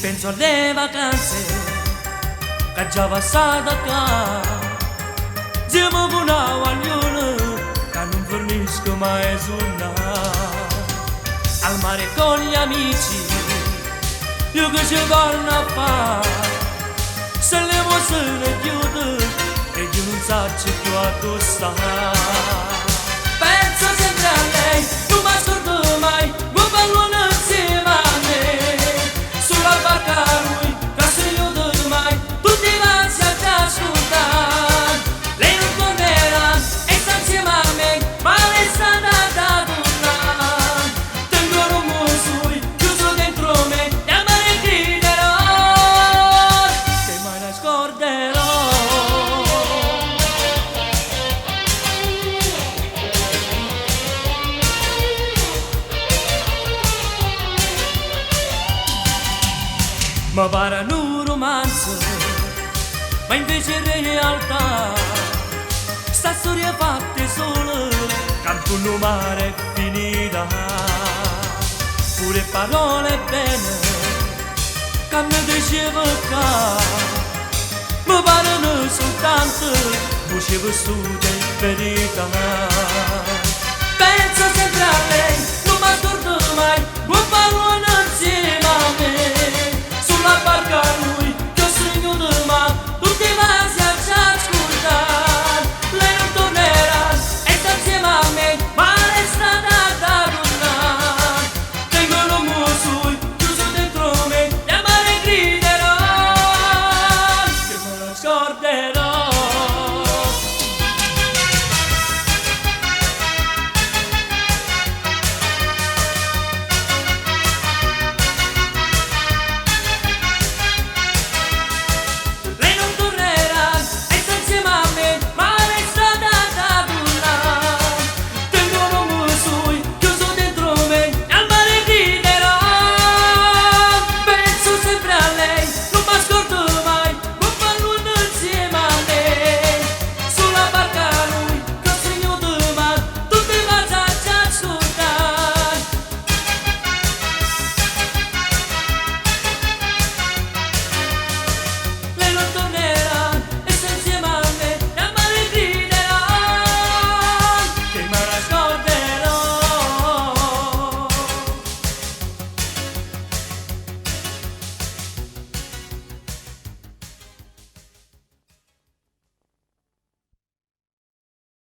Penso alle vacanze che già passata qua, siamo con una guagliona che non fornisco mai suonare. Al mare con gli amici, io che ci voglio a fare, se le mostre chiude e io non so più a dove stare. Penso sempre a lei, non mi scordo mai, un pallone insieme a me, sulla barca lui, che se io mai, tutti i mazzi a te ascoltare. Lei non tornerà e sta insieme a me, ma lei sta da tornare. Tengo l'uomo sui, chiuso dentro me, e a me griderò, che mai la scorderò. Ma pare un romanzo, ma invece in realtà sta storia fatta solo, canto un mare è finita. Pure parole bene che mi diceva che mi parano soltanto voci vissute in verità. Penso sempre a lei, non mi scordo mai,